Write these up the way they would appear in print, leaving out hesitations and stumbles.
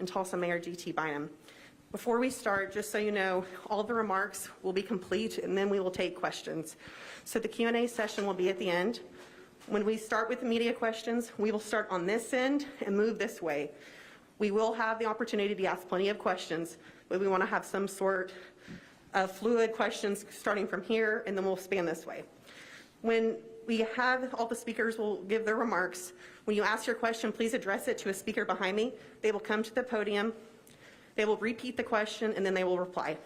and Tulsa Mayor G.T. Bynum. Before we start, just so you know, all the remarks will be complete and then we will take questions. So the Q&A session will be at the end. When we start with the media questions, we will start on this end and move this way. We will have the opportunity to ask plenty of questions, but we want to have some sort of fluid questions starting from here, and then we'll span this way. When we have all the speakers will give their remarks. When you ask your question, please address it to a speaker behind me. They will come to the podium, they will repeat the question, and then they will reply.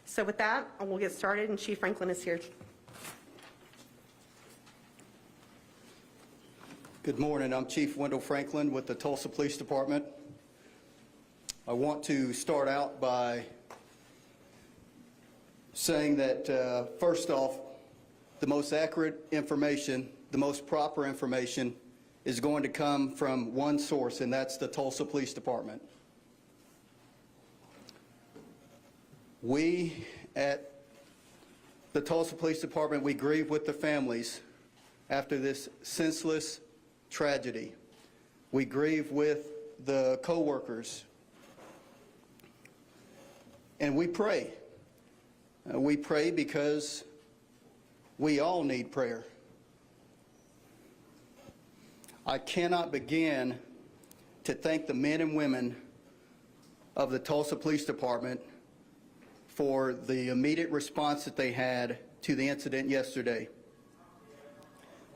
So with that, we'll get started, and Chief Franklin is here. Good morning. I'm Chief Wendell Franklin with the Tulsa Police Department. I want to start out by saying that, first off, the most accurate information, the most proper information is going to come from one source, and that's the Tulsa Police Department. We at the Tulsa Police Department, we grieve with the families after this senseless tragedy. We grieve with the co-workers, and we pray. We pray because we all need prayer. I cannot begin to thank the men and women of the Tulsa Police Department for the immediate response that they had to the incident yesterday.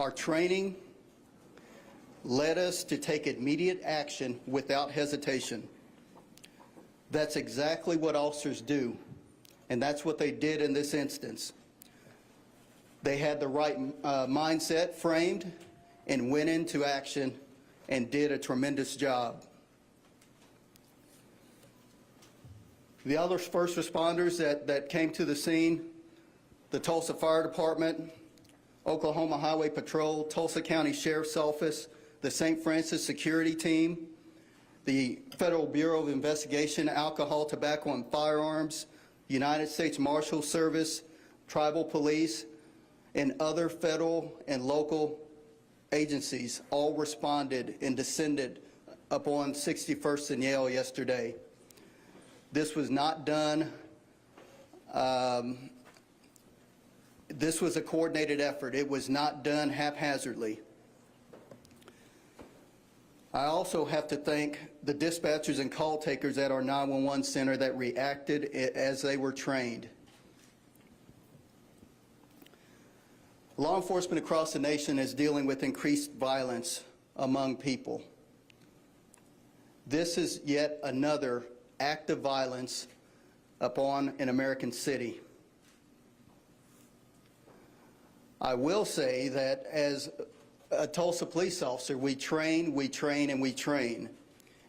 Our training led us to take immediate action without hesitation. That's exactly what officers do, and that's what they did in this instance. They had the right mindset framed and went into action and did a tremendous job. The other first responders that came to the scene, the Tulsa Fire Department, Oklahoma Highway Patrol, Tulsa County Sheriff's Office, the St. Francis Security Team, the Federal Bureau of Investigation, Alcohol, Tobacco, and Firearms, United States Marshal Service, Tribal Police, and other federal and local agencies all responded and descended upon 61st and Yale yesterday. This was not done. This was a coordinated effort. It was not done haphazardly. I also have to thank the dispatchers and call takers at our 911 center that reacted as they were trained. Law enforcement across the nation is dealing with increased violence among people. This is yet another act of violence upon an American city. I will say that as a Tulsa police officer, we train, and we train.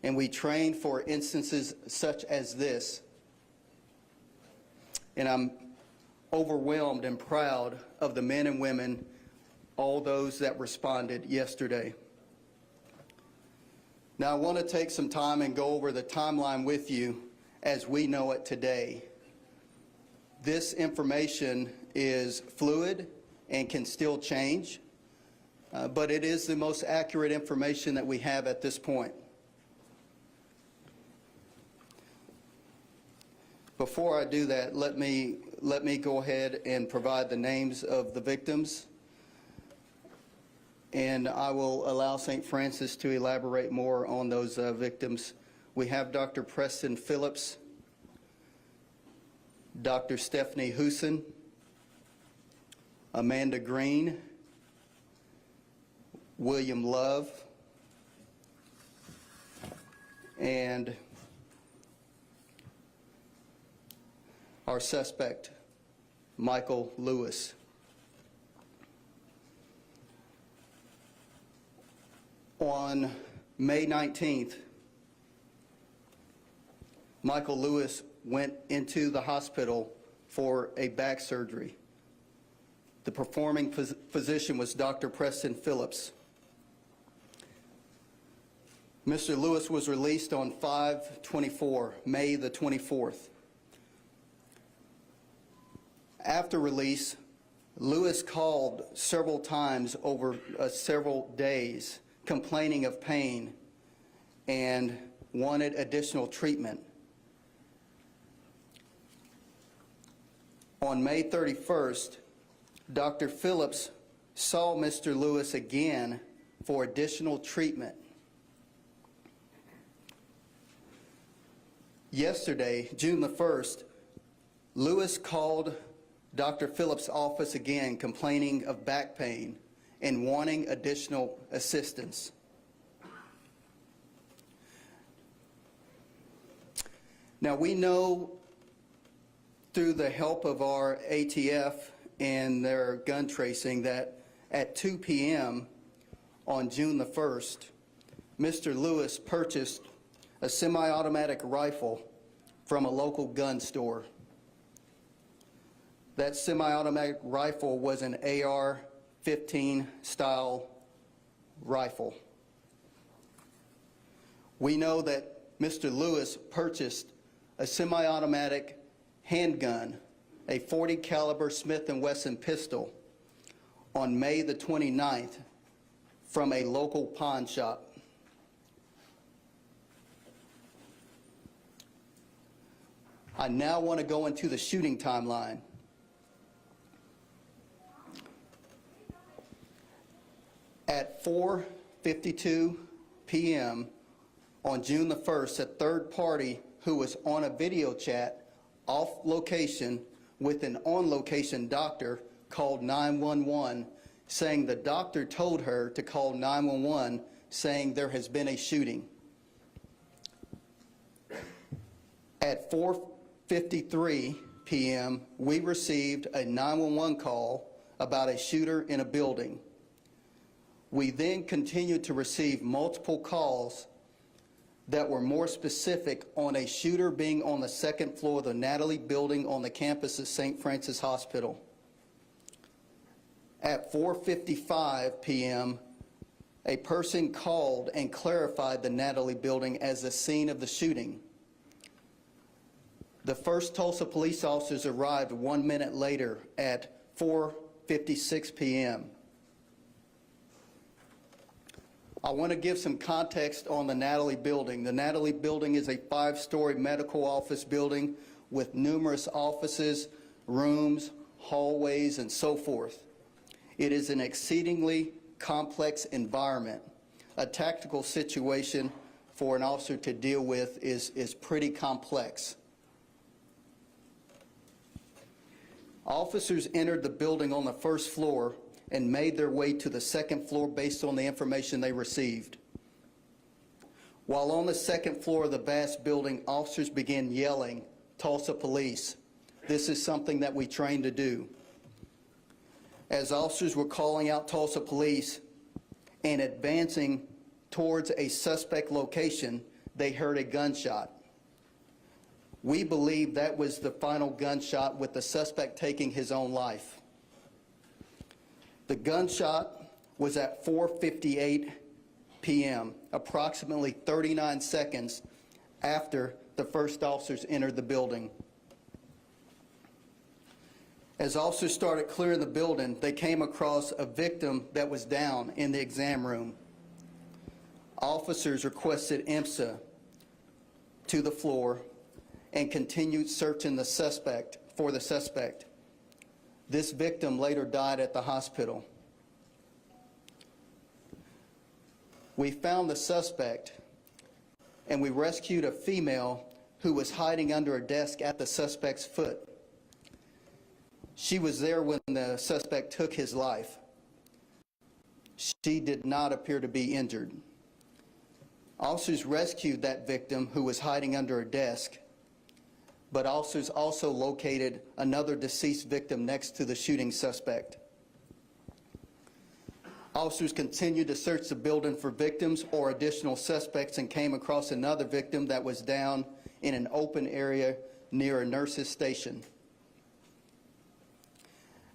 And we train for instances such as this. And I'm overwhelmed and proud of the men and women, all those that responded yesterday. Now I want to take some time and go over the timeline with you as we know it today. This information is fluid and can still change, but it is the most accurate information that we have at this point. Before I do that, let me go ahead and provide the names of the victims, and I will allow St. Francis to elaborate more on those victims. We have Dr. Preston Phillips, Dr. Stephanie Huson, Amanda Green, William Love, and our suspect, Michael Lewis. On May 19th, Michael Lewis went into the hospital for a back surgery. The performing physician was Dr. Preston Phillips. Mr. Lewis was released on 5/24, May the 24th. After release, Lewis called several times over several days, complaining of pain and wanted additional treatment. On May 31st, Dr. Phillips saw Mr. Lewis again for additional treatment. Yesterday, June the 1st, Lewis called Dr. Phillips' office again complaining of back pain and wanting additional assistance. Now we know through the help of our ATF and their gun tracing that at 2 p.m. on June the 1st, Mr. Lewis purchased a semi-automatic rifle from a local gun store. That semi-automatic rifle was an AR-15 style rifle. We know that Mr. Lewis purchased a semi-automatic handgun, a .40 caliber Smith & Wesson pistol, on May the 29th from a local pawn shop. I now want to go into the shooting timeline. At 4:52 p.m. on June the 1st, a third party who was on a video chat off location with an on-location doctor called 911, saying the doctor told her to call 911, saying there has been a shooting. At 4:53 p.m., we received a 911 call about a shooter in a building. We then continued to receive multiple calls that were more specific on a shooter being on the second floor of the Natalie building on the campus of St. Francis Hospital. At 4:55 p.m., a person called and clarified the Natalie building as the scene of the shooting. The first Tulsa police officers arrived 1 minute later at 4:56 p.m. I want to give some context on the Natalie building. The Natalie building is a 5-story medical office building with numerous offices, rooms, hallways, and so forth. It is an exceedingly complex environment. A tactical situation for an officer to deal with is pretty complex. Officers entered the building on the first floor and made their way to the second floor based on the information they received. While on the second floor of the vast building, officers began yelling, "Tulsa police." This is something that we train to do. As officers were calling out Tulsa police and advancing towards a suspect location, they heard a gunshot. We believe that was the final gunshot, with the suspect taking his own life. The gunshot was at 4:58 p.m., approximately 39 seconds after the first officers entered the building. As officers started clearing the building, they came across a victim that was down in the exam room. Officers requested IMSA to the floor and continued searching for the suspect. This victim later died at the hospital. We found the suspect, and we rescued a female who was hiding under a desk at the suspect's foot. She was there when the suspect took his life. She did not appear to be injured. Officers rescued that victim who was hiding under a desk, but officers also located another deceased victim next to the shooting suspect. Officers continued to search the building for victims or additional suspects and came across another victim that was down in an open area near a nurse's station.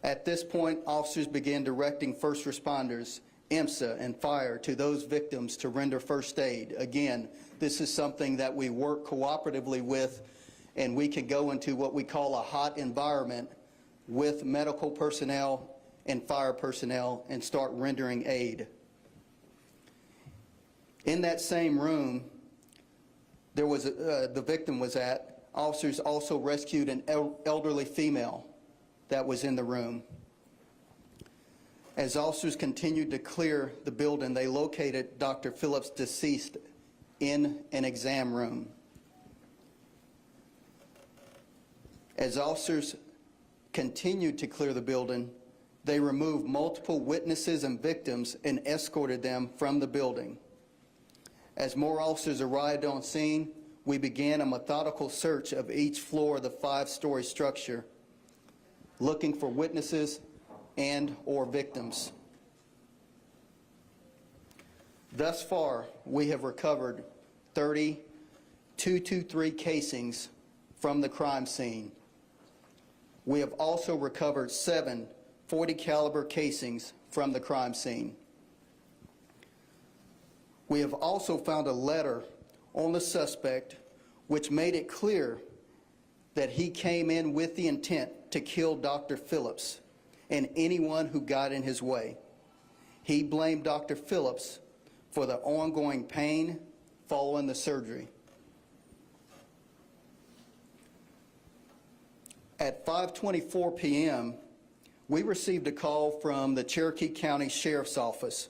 At this point, officers began directing first responders, IMSA, and fire to those victims to render first aid. Again, this is something that we work cooperatively with, and we can go into what we call a hot environment with medical personnel and fire personnel and start rendering aid. In that same room, the victim was at, officers also rescued an elderly female that was in the room. As officers continued to clear the building, they located Dr. Phillips deceased in an exam room. As officers continued to clear the building, they removed multiple witnesses and victims and escorted them from the building. As more officers arrived on scene, we began a methodical search of each floor of the 5-story structure, looking for witnesses and/or victims. Thus far, we have recovered 30 .223 casings from the crime scene. We have also recovered 7 .40 caliber casings from the crime scene. We have also found a letter on the suspect which made it clear that he came in with the intent to kill Dr. Phillips and anyone who got in his way. He blamed Dr. Phillips for the ongoing pain following the surgery. At 5:24 p.m., we received a call from the Cherokee County Sheriff's Office,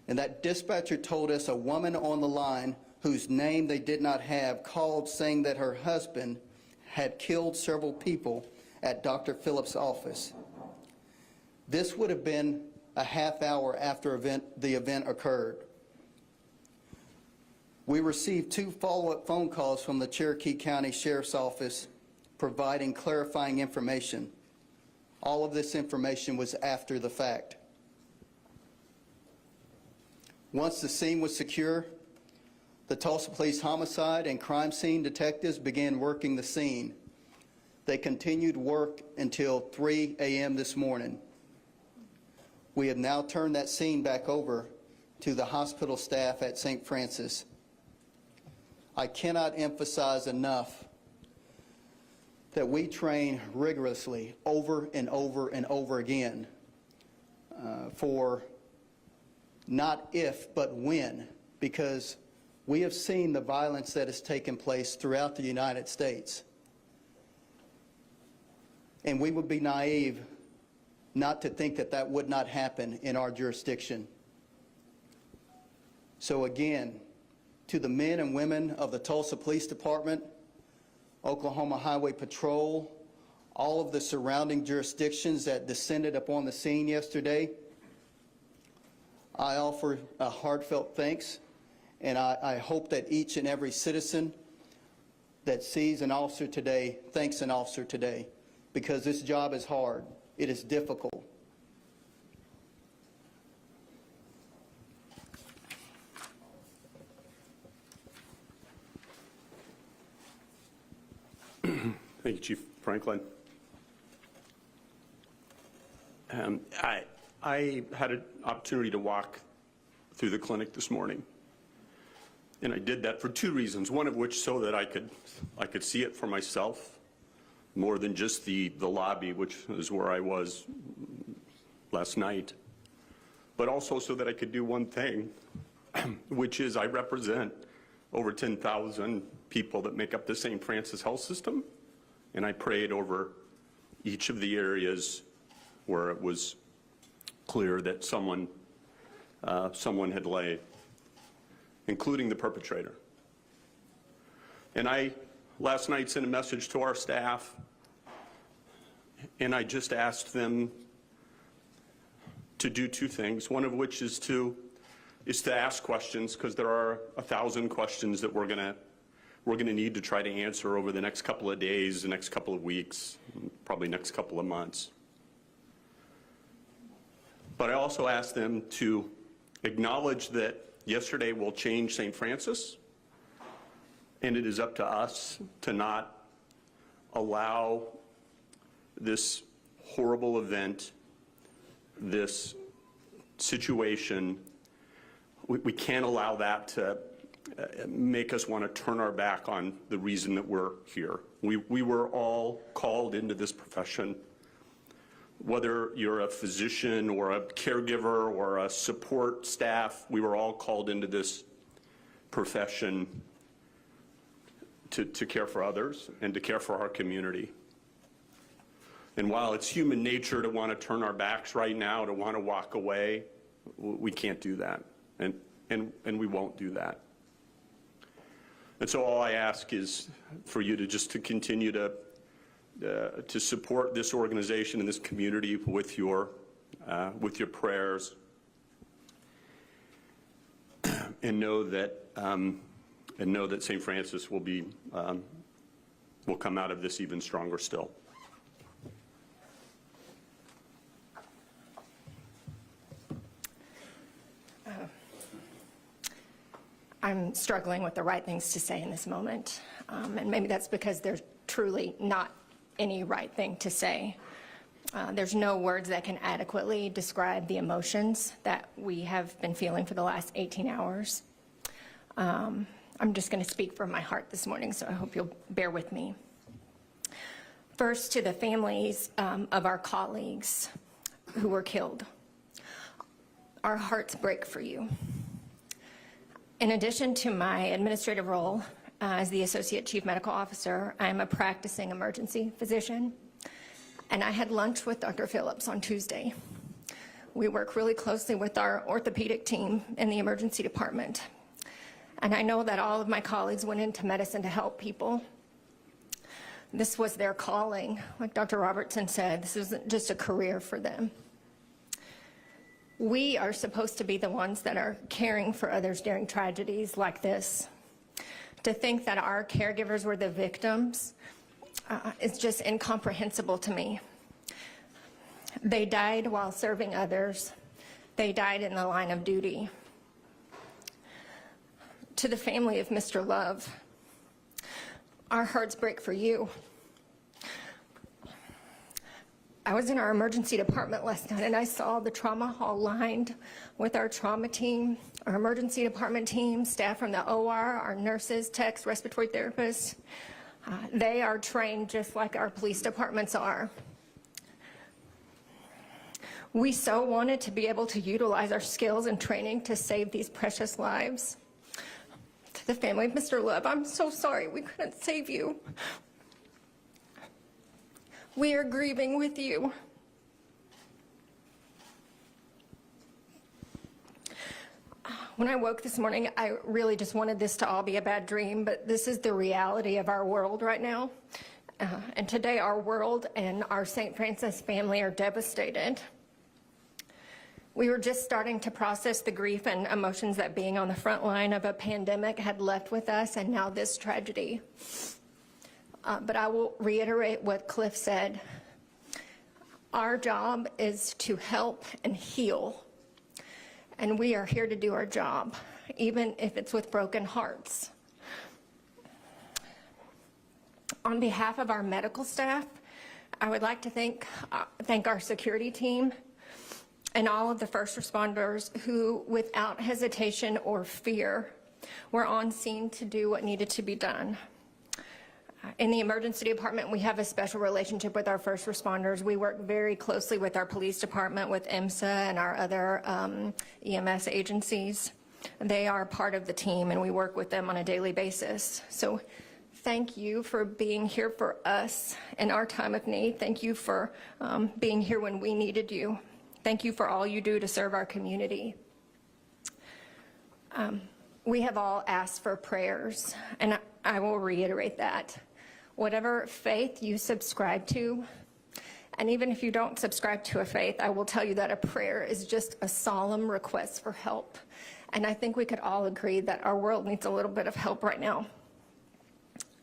and that dispatcher told us a woman on the line whose name they did not have called saying that her husband had killed several people at Dr. Phillips' office. This would have been a half hour after the event occurred. We received 2 follow-up phone calls from the Cherokee County Sheriff's Office providing clarifying information. All of this information was after the fact. Once the scene was secure, the Tulsa Police Homicide and Crime Scene detectives began working the scene. They continued work until 3 a.m. this morning. We have now turned that scene back over to the hospital staff at St. Francis. I cannot emphasize enough that we train rigorously over and over and over again for not if, but when, because we have seen the violence that has taken place throughout the United States. And we would be naive not to think that that would not happen in our jurisdiction. So again, to the men and women of the Tulsa Police Department, Oklahoma Highway Patrol, all of the surrounding jurisdictions that descended upon the scene yesterday, I offer a heartfelt thanks, and I hope that each and every citizen that sees an officer today thanks an officer today, because this job is hard. It is difficult. Thank you, Chief Franklin. I had an opportunity to walk through the clinic this morning, and I did that for 2 reasons. One of which so that I could see it for myself, more than just the lobby, which is where I was last night, but also so that I could do one thing, which is I represent over 10,000 people that make up the St. Francis health system. And I prayed over each of the areas where it was clear that someone had laid, including the perpetrator. And I, last night, sent a message to our staff, and I just asked them to do 2 things, one of which is to ask questions, because there are 1,000 questions that we're going to need to try to answer over the next couple of days, the next couple of weeks, probably next couple of months. But I also asked them to acknowledge that yesterday will change St. Francis, and it is up to us to not allow this horrible event, this situation, we can't allow that to make us want to turn our back on the reason that we're here. We were all called into this profession, whether you're a physician or a caregiver or a support staff, we were all called into this profession to care for others and to care for our community. And while it's human nature to want to turn our backs right now, to want to walk away, we can't do that, and we won't do that. And so all I ask is for you to continue to support this organization and this community with your prayers, and know that St. Francis will come out of this even stronger still. I'm struggling with the right things to say in this moment, and maybe that's because there's truly not any right thing to say. There's no words that can adequately describe the emotions that we have been feeling for the last 18 hours. I'm just going to speak from my heart this morning, so I hope you'll bear with me. First, to the families of our colleagues who were killed. Our hearts break for you. In addition to my administrative role as the Associate Chief Medical Officer, I am a practicing emergency physician, and I had lunch with Dr. Phillips on Tuesday. We work really closely with our orthopedic team in the emergency department, and I know that all of my colleagues went into medicine to help people. This was their calling. Like Dr. Robertson said, this isn't just a career for them. We are supposed to be the ones that are caring for others during tragedies like this. To think that our caregivers were the victims is just incomprehensible to me. They died while serving others. They died in the line of duty. To the family of Mr. Love, our hearts break for you. I was in our emergency department last night, and I saw the trauma hall lined with our trauma team, our emergency department team, staff from the OR, our nurses, techs, respiratory therapists. They are trained just like our police departments are. We so wanted to be able to utilize our skills and training to save these precious lives. To the family of Mr. Love, I'm so sorry we couldn't save you. We are grieving with you. When I woke this morning, I really just wanted this to all be a bad dream, but this is the reality of our world right now. And today our world and our St. Francis family are devastated. We were just starting to process the grief and emotions that being on the front line of a pandemic had left with us, and now this tragedy. But I will reiterate what Cliff said. Our job is to help and heal. And we are here to do our job, even if it's with broken hearts. On behalf of our medical staff, I would like to thank our security team and all of the first responders who, without hesitation or fear, were on scene to do what needed to be done. In the emergency department, we have a special relationship with our first responders. We work very closely with our police department, with IMSA and our other EMS agencies. They are part of the team, and we work with them on a daily basis. So thank you for being here for us in our time of need. Thank you for being here when we needed you. Thank you for all you do to serve our community. We have all asked for prayers, and I will reiterate that. Whatever faith you subscribe to, and even if you don't subscribe to a faith, I will tell you that a prayer is just a solemn request for help. And I think we could all agree that our world needs a little bit of help right now.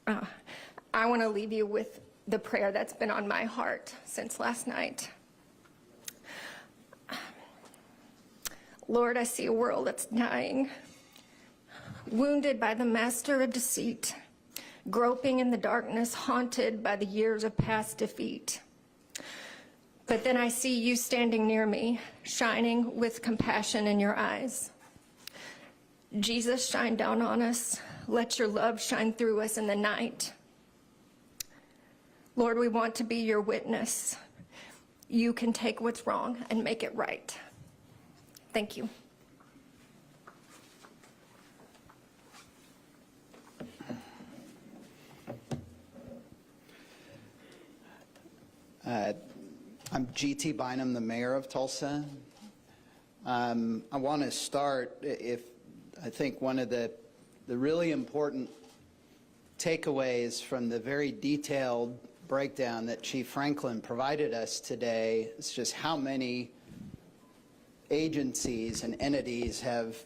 I want to leave you with the prayer that's been on my heart since last night. Lord, I see a world that's dying, wounded by the master of deceit, groping in the darkness, haunted by the years of past defeat. But then I see you standing near me, shining with compassion in your eyes. Jesus, shine down on us. Let your love shine through us in the night. Lord, we want to be your witness. You can take what's wrong and make it right. Thank you. I'm G.T. Bynum, the mayor of Tulsa. I want to start, I think one of the really important takeaways from the very detailed breakdown that Chief Franklin provided us today is just how many agencies and entities have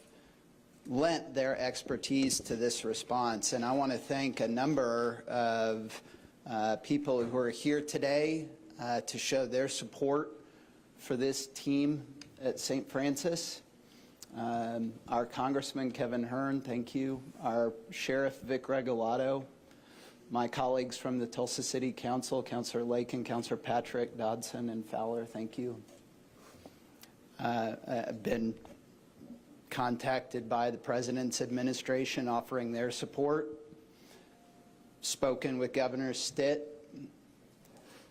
lent their expertise to this response. And I want to thank a number of people who are here today to show their support for this team at St. Francis. Our Congressman Kevin Hearn, thank you. Our Sheriff Vic Regalado, my colleagues from the Tulsa City Council, Councilor Lake and Councilor Patrick, Dodson, and Fowler, thank you. I've been contacted by the President's administration offering their support. Spoken with Governor Stitt.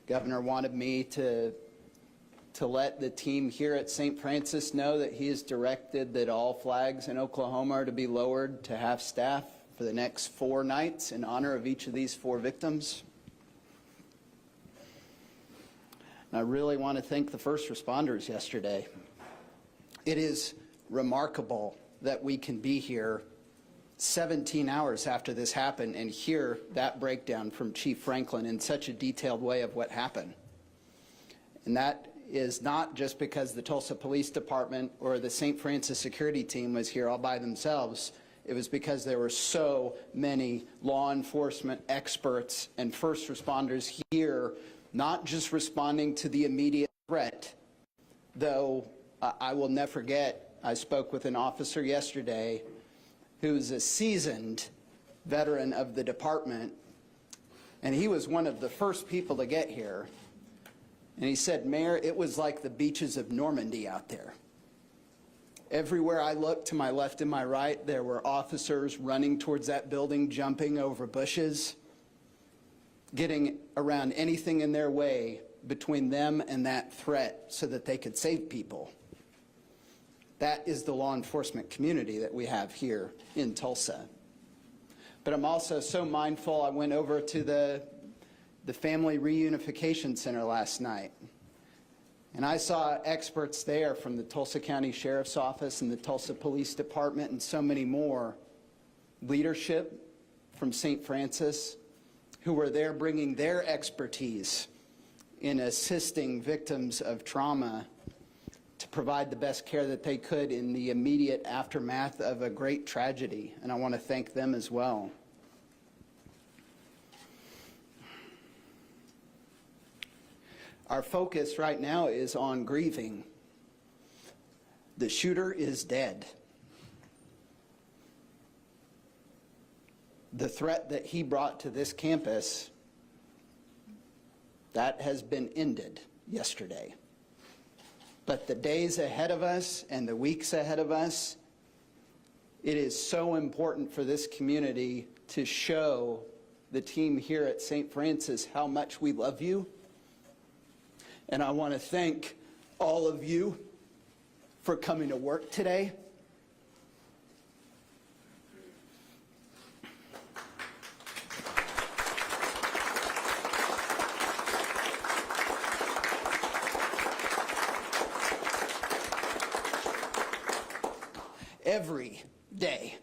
Governor wanted me to let the team here at St. Francis know that he has directed that all flags in Oklahoma are to be lowered to half staff for the next 4 nights in honor of each of these 4 victims. And I really want to thank the first responders yesterday. It is remarkable that we can be here 17 hours after this happened and hear that breakdown from Chief Franklin in such a detailed way of what happened. And that is not just because the Tulsa Police Department or the St. Francis security team was here all by themselves. It was because there were so many law enforcement experts and first responders here, not just responding to the immediate threat, though I will never forget, I spoke with an officer yesterday who's a seasoned veteran of the department, and he was one of the first people to get here. And he said, Mayor, it was like the beaches of Normandy out there. Everywhere I looked to my left and my right, there were officers running towards that building, jumping over bushes, getting around anything in their way between them and that threat so that they could save people. That is the law enforcement community that we have here in Tulsa. But I'm also so mindful, I went over to the Family Reunification Center last night, and I saw experts there from the Tulsa County Sheriff's Office and the Tulsa Police Department and so many more, leadership from St. Francis, who were there bringing their expertise in assisting victims of trauma to provide the best care that they could in the immediate aftermath of a great tragedy, and I want to thank them as well. Our focus right now is on grieving. The shooter is dead. The threat that he brought to this campus, that has been ended yesterday. But the days ahead of us and the weeks ahead of us, it is so important for this community to show the team here at St. Francis how much we love you. And I want to thank all of you for coming to work today. Every day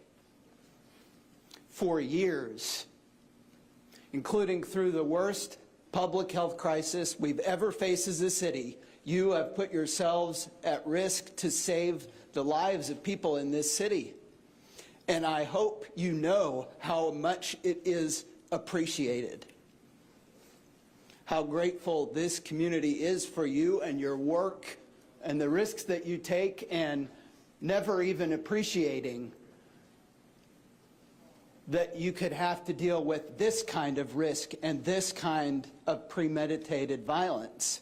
for years, including through the worst public health crisis we've ever faced as a city, you have put yourselves at risk to save the lives of people in this city. And I hope you know how much it is appreciated. How grateful this community is for you and your work and the risks that you take, and never even appreciating that you could have to deal with this kind of risk and this kind of premeditated violence.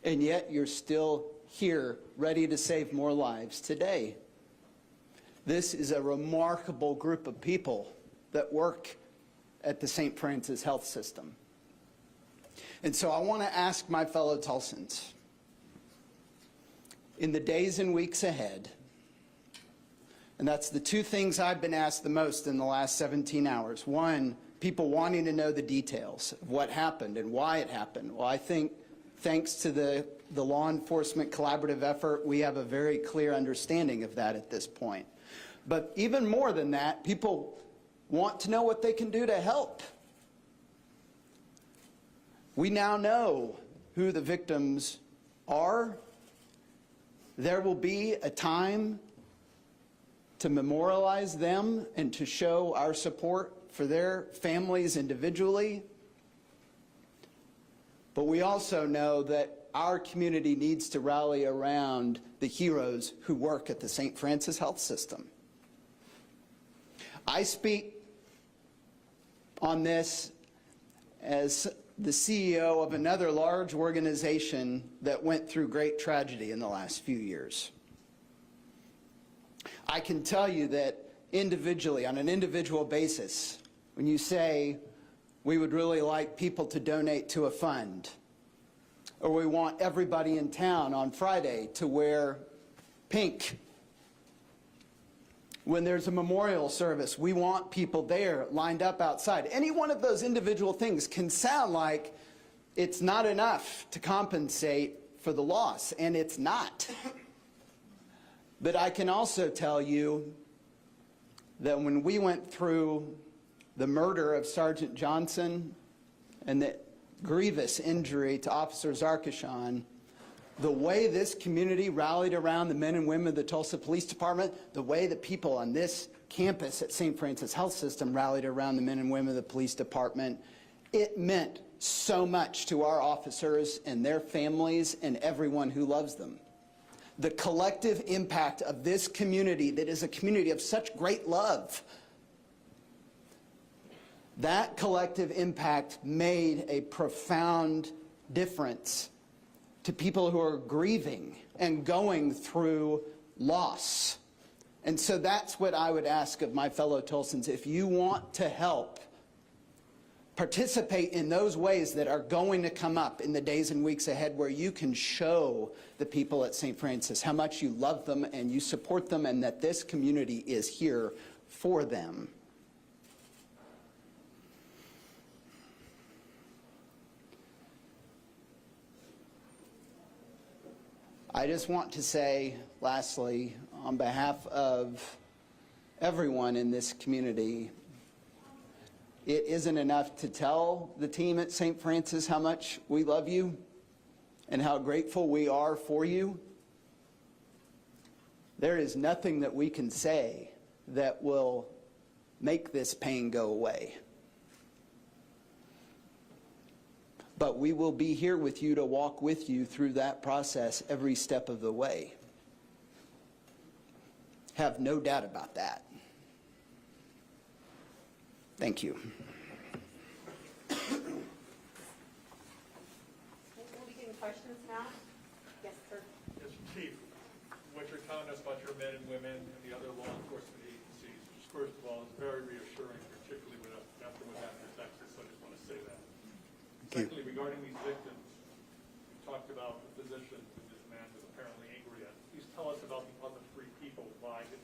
And yet you're still here, ready to save more lives today. This is a remarkable group of people that work at the St. Francis Health System. And so I want to ask my fellow Tulsans, in the days and weeks ahead, And that's the two things I've been asked the most in the last 17 hours. One, people wanting to know the details of what happened and why it happened. Well, I think thanks to the law enforcement collaborative effort, we have a very clear understanding of that at this point. But even more than that, people want to know what they can do to help. We now know who the victims are. There will be a time to memorialize them and to show our support for their families individually. But we also know that our community needs to rally around the heroes who work at the St. Francis Health System. I speak on this as the CEO of another large organization that went through great tragedy in the last few years. I can tell you that individually, on an individual basis, when you say we would really like people to donate to a fund, or we want everybody in town on Friday to wear pink, when there's a memorial service, we want people there lined up outside. Any one of those individual things can sound like it's not enough to compensate for the loss, and it's not. But I can also tell you that when we went through the murder of Sergeant Johnson and the grievous injury to Officer Zarkishan, the way this community rallied around the men and women of the Tulsa Police Department, the way the people on this campus at St. Francis Health System rallied around the men and women of the police department, it meant so much to our officers and their families and everyone who loves them. The collective impact of this community that is a community of such great love, that collective impact made a profound difference to people who are grieving and going through loss. And so that's what I would ask of my fellow Tulsans. If you want to help, participate in those ways that are going to come up in the days and weeks ahead, where you can show the people at St. Francis how much you love them and you support them, and that this community is here for them. I just want to say, lastly, on behalf of everyone in this community, it isn't enough to tell the team at St. Francis how much we love you and how grateful we are for you. There is nothing that we can say that will make this pain go away. But we will be here with you to walk with you through that process every step of the way. Have no doubt about that. Thank you. We'll be getting questions now. Yes, sir. Yes, Chief, what you're telling us about your men and women and the other law enforcement agencies, which first of all is very reassuring, particularly after what happened in Texas, so I just want to say that. Secondly, regarding these victims, you talked about the physician who this man was apparently angry at. Please tell us about the other three people, why it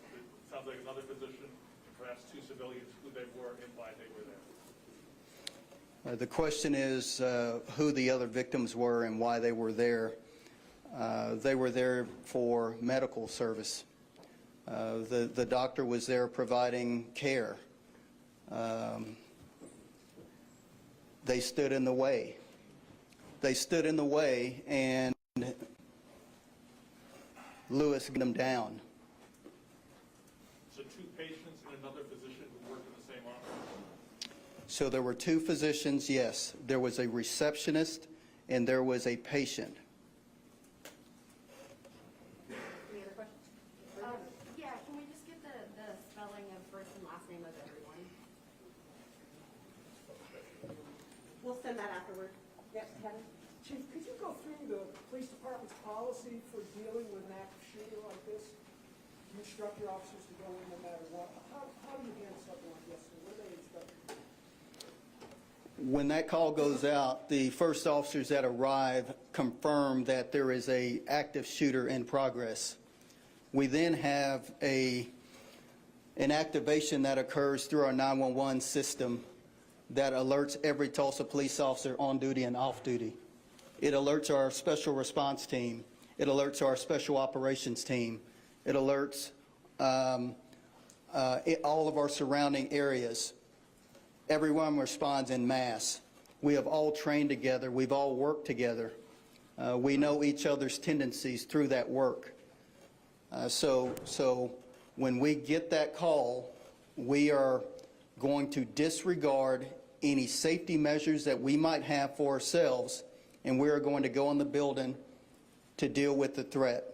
sounds like another physician, and perhaps two civilians, who they were and why they were there. The question is who the other victims were and why they were there. They were there for medical service. The doctor was there providing care. They stood in the way. They stood in the way, and Lewis got them down. So two patients and another physician who worked in the same office? So there were two physicians, yes. There was a receptionist and there was a patient. Any other questions? Yeah, can we just get the spelling of first and last name of everyone? We'll send that afterward. Yes, Kevin? Chief, could you go through the police department's policy for dealing with an active shooter like this? You instruct your officers to go in no matter what. How do you handle something like this? What are they instructed? When that call goes out, the first officers that arrive confirm that there is an active shooter in progress. We then have a an activation that occurs through our 911 system that alerts every Tulsa police officer on duty and off duty. It alerts our special response team. It alerts our special operations team. It alerts all of our surrounding areas. Everyone responds en masse. We have all trained together. We've all worked together. We know each other's tendencies through that work. So when we get that call, we are going to disregard any safety measures that we might have for ourselves, and we are going to go in the building to deal with the threat.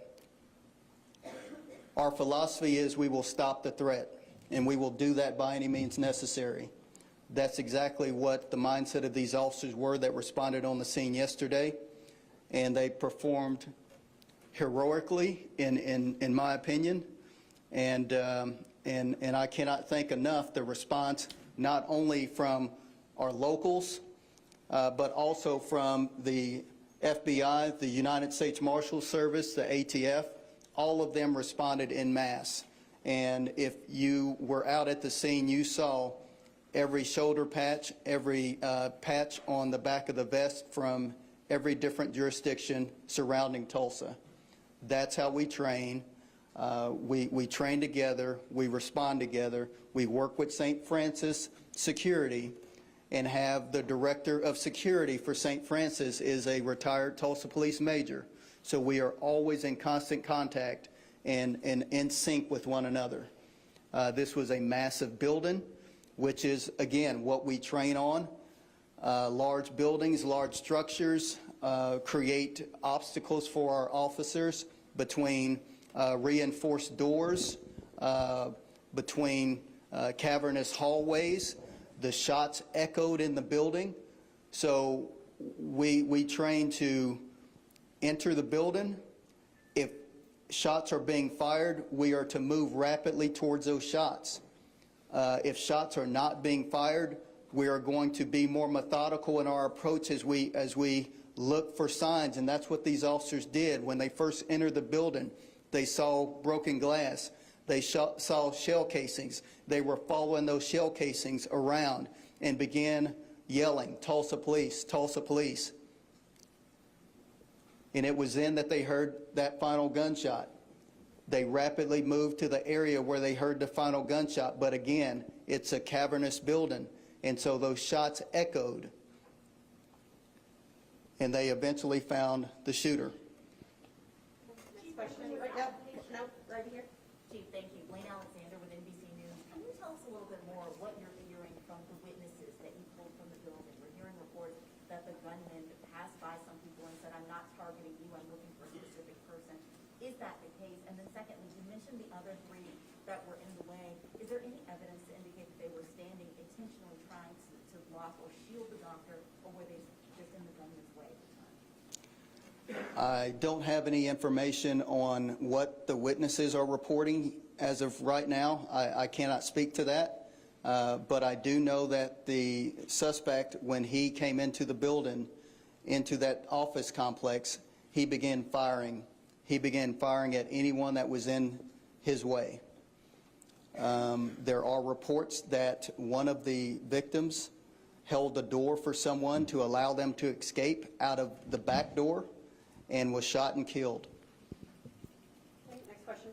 Our philosophy is we will stop the threat, and we will do that by any means necessary. That's exactly what the mindset of these officers were that responded on the scene yesterday, and they performed heroically, in my opinion, and I cannot thank enough the response not only from our locals, but also from the FBI, the United States Marshal Service, the ATF. All of them responded en masse. And if you were out at the scene, you saw every shoulder patch, every patch on the back of the vest from every different jurisdiction surrounding Tulsa. That's how we train. We train together. We respond together. We work with St. Francis Security, and have the director of security for St. Francis is a retired Tulsa police major. So we are always in constant contact and in sync with one another. This was a massive building, which is, again, what we train on. Large buildings, large structures create obstacles for our officers between reinforced doors, between cavernous hallways. The shots echoed in the building. So we train to enter the building. If shots are being fired, we are to move rapidly towards those shots. If shots are not being fired, we are going to be more methodical in our approach as we look for signs, and that's what these officers did. When they first entered the building, they saw broken glass. They saw shell casings. They were following those shell casings around and began yelling, "Tulsa police, Tulsa police." And it was then that they heard that final gunshot. They rapidly moved to the area where they heard the final gunshot, but again, it's a cavernous building, and so those shots echoed, and they eventually found the shooter. Question, right, no, right here. Chief, thank you. Blaine Alexander with NBC News. Can you tell us a little bit more what you're hearing from the witnesses that you pulled from the building? We're hearing reports that the gunman passed by some people and said, "I'm not targeting you, I'm looking for a specific person." Is that the case? And then secondly, you mentioned the other three that were in the way. Is there any evidence to indicate that they were standing intentionally trying to block or shield the doctor, or were they just in the gunman's way at the time? I don't have any information on what the witnesses are reporting as of right now. I cannot speak to that, but I do know that the suspect, when he came into the building, into that office complex, he began firing. He began firing at anyone that was in his way. There are reports that one of the victims held the door for someone to allow them to escape out of the back door and was shot and killed. Okay, next question.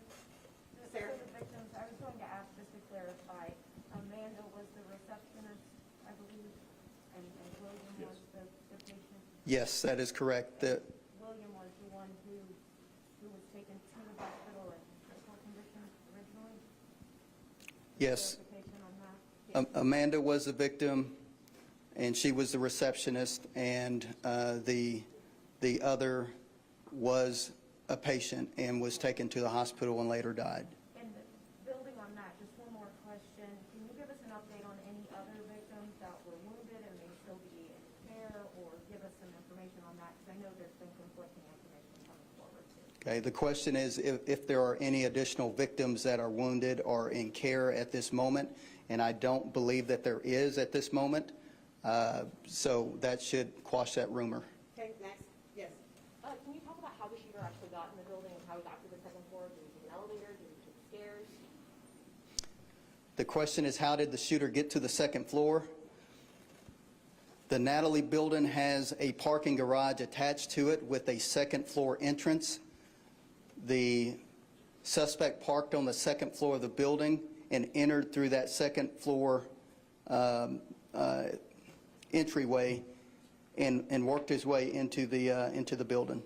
Sarah. For the victims, I was going to ask, just to clarify, Amanda was the receptionist, I believe, and William was the patient. Yes, that is correct. William was the one who was taken to the hospital in critical condition originally? Yes, Clarification on that? Amanda was the victim, and she was the receptionist, and the other was a patient and was taken to the hospital and later died. And building on that, just one more question. Can you give us an update on any other victims that were wounded and may still be in care, or give us some information on that? Because I know there's been conflicting information coming forward too. Okay, the question is if there are any additional victims that are wounded or in care at this moment, and I don't believe that there is at this moment, so that should quash that rumor. Okay, next. Yes. Can you talk about how the shooter actually got in the building and how he got to the second floor? Did he take an elevator? Did he take stairs? The question is, how did the shooter get to the second floor? The Natalie building has a parking garage attached to it with a second floor entrance. The suspect parked on the second floor of the building and entered through that second floor entryway and worked his way into the building.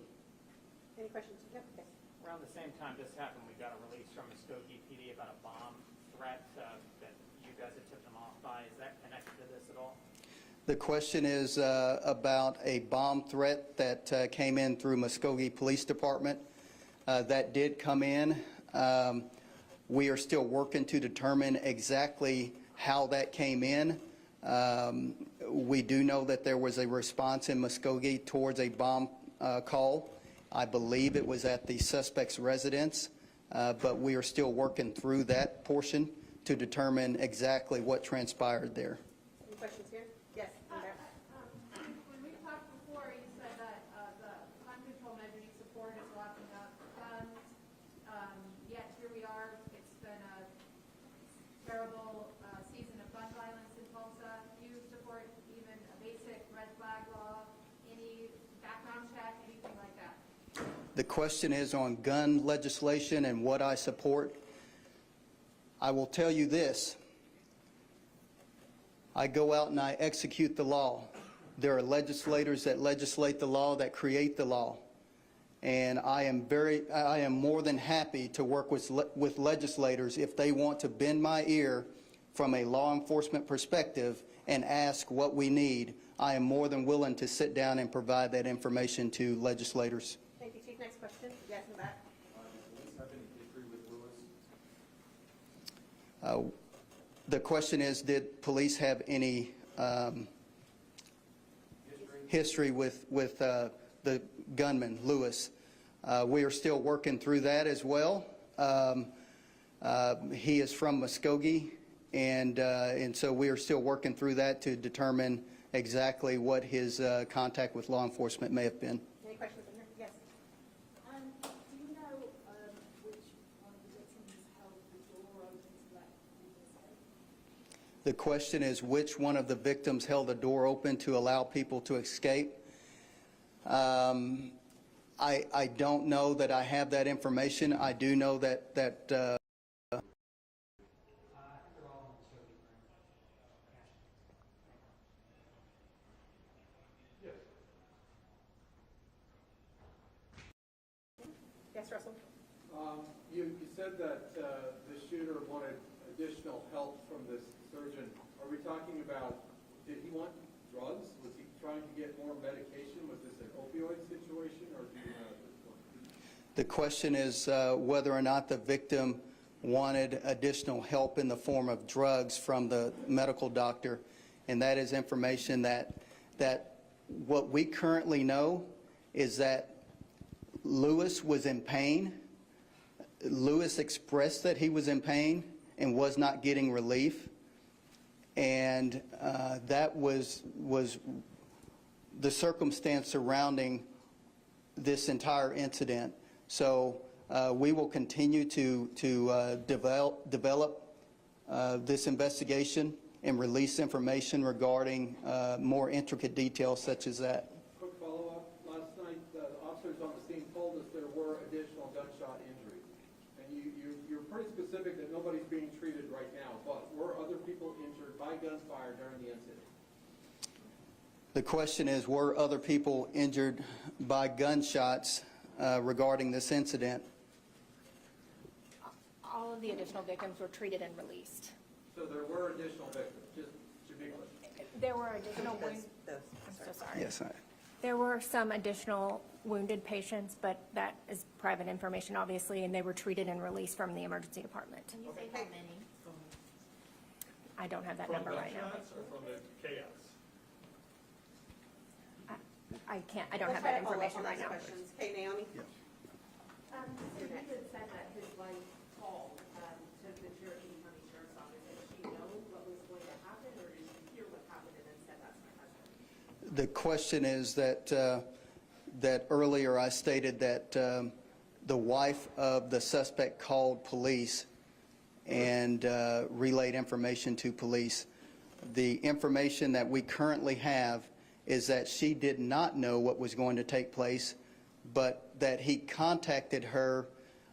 Any questions? Yep. Yes. Around the same time this happened, we got a release from Muskogee PD about a bomb threat that you guys had tipped them off by. Is that connected to this at all? The question is about a bomb threat that came in through Muskogee Police Department. That did come in. We are still working to determine exactly how that came in. We do know that there was a response in Muskogee towards a bomb call. I believe it was at the suspect's residence, but we are still working through that portion to determine exactly what transpired there. Any questions here? Yes. in there. When we talked before, you said that the gun control measure you support is locking up guns. Yet here we are. It's been a terrible season of gun violence in Tulsa. Do you support even a basic red flag law, any background check, anything like that? The question is on gun legislation and what I support. I will tell you this. I go out and I execute the law. There are legislators that legislate the law, that create the law. And I am more than happy to work with legislators if they want to bend my ear from a law enforcement perspective and ask what we need. I am more than willing to sit down and provide that information to legislators. Thank you, Chief. Next question. Yes, in the back. The question is, did police have any history with the gunman, Lewis? We are still working through that as well. He is from Muskogee, and so we are still working through that to determine exactly what his contact with law enforcement may have been. Any questions in here? Yes. Do you know which one of the victims held the door open to let people escape? The question is, which one of the victims held the door open to allow people to escape? I don't know that I have that information. I do know that Yes, Russell. You said that the shooter wanted additional help from this surgeon. Are we talking about, did he want drugs? Was he trying to get more medication? Was this an opioid situation, or do you know at this point? the question is whether or not the victim wanted additional help in the form of drugs from the medical doctor, and that is information that what we currently know is that Lewis was in pain. Lewis expressed that he was in pain and was not getting relief, and that was the circumstance surrounding this entire incident. So we will continue to develop this investigation and release information regarding more intricate details such as that. Quick follow-up. Last night, the officers on the scene told us there were additional gunshot injuries. And you're pretty specific that nobody's being treated right now, but were other people injured by gunfire during the incident? The question is, were other people injured by gunshots regarding this incident? All of the additional victims were treated and released. So there were additional victims, just to be clear. There were additional I'm so sorry. Yes, There were some additional wounded patients, but that is private information, obviously, and they were treated and released from the emergency department. Can you say how many? I don't have that number right now. From gunshots or from the chaos? I don't have that information right now. Hey, Naomi? So he had said that his wife called to the Cherokee County Sheriff's Office. Did she know what was going to happen, or did she hear what happened and then said, that's my husband? The question is that earlier I stated that the wife of the suspect called police and relayed information to police. The information that we currently have is that she did not know what was going to take place, but that he contacted her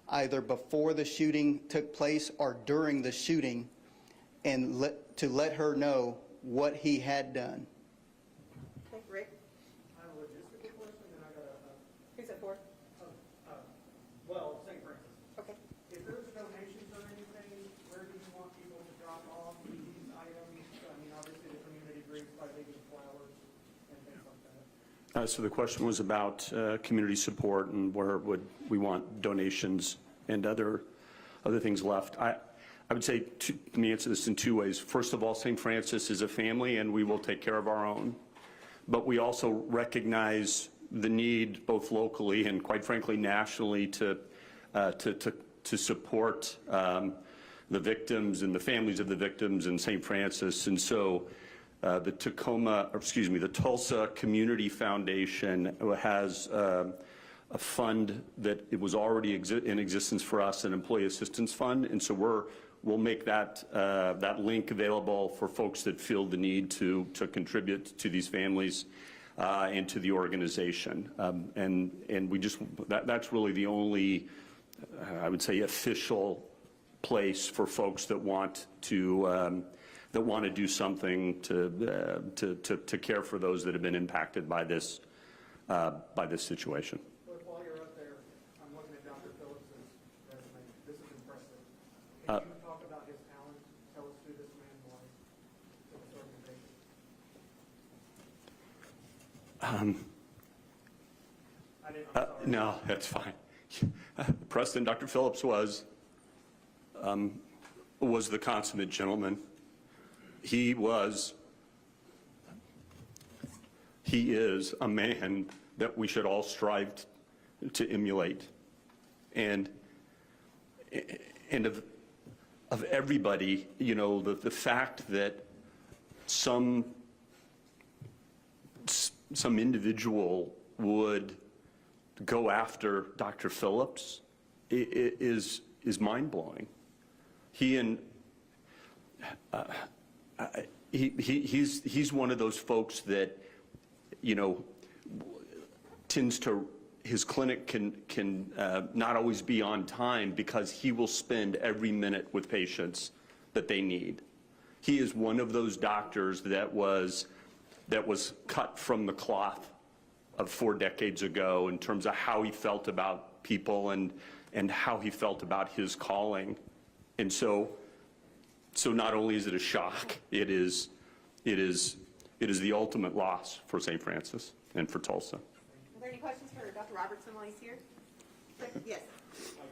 either before the shooting took place or during the shooting and to let her know what he had done. Okay, Rick, I have a logistical question, and I got a, who's it for? well, St. Francis. Okay. If there's donations or anything, where do you want people to drop off these items? I mean, obviously the community agrees by leaving flowers and things like that. So the question was about community support and where would we want donations and other things left. I would say, let me answer this in two ways. First of all, St. Francis is a family and we will take care of our own. But we also recognize the need both locally and quite frankly nationally to support the victims and the families of the victims in St. Francis. And so the Tulsa Community Foundation has a fund that it was already in existence for us, an employee assistance fund. And so we'll make that link available for folks that feel the need to contribute to these families and to the organization. And we just, that's really the only, I would say, official place for folks that want to do something to care for those that have been impacted by this situation. But while you're up there, I'm looking at Dr. Phillips's resume. This is impressive. Can you talk about his talent? Tell us who this man was to this organization. No, that's fine. Preston, Dr. Phillips was the consummate gentleman. He is a man that we should all strive to emulate. And of everybody, you know, the fact that some individual would go after Dr. Phillips is mind-blowing. He's one of those folks that, you know, tends to, his clinic can not always be on time because he will spend every minute with patients that they need. He is one of those doctors that was cut from the cloth of 4 decades ago in terms of how he felt about people and how he felt about his calling. And so not only is it a shock, it is the ultimate loss for St. Francis and for Tulsa. Are there any questions for Dr. Robertson while he's here? Yes. I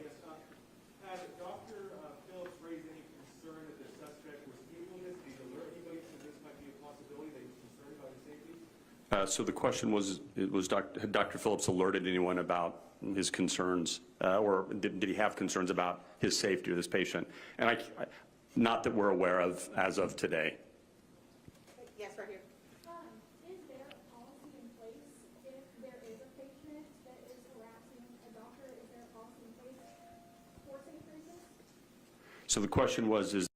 guess, has Dr. Phillips raised any concern that the suspect was evil? Did he alert anybody that this might be a possibility that he was concerned about his safety? So the question was, had Dr. Phillips alerted anyone about his concerns, or did he have concerns about his safety or this patient? And not that we're aware of as of today. Yes, right here. Is there a policy in place if there is a patient that is harassing a doctor? Is there a policy in place for St. Francis? So the question was, is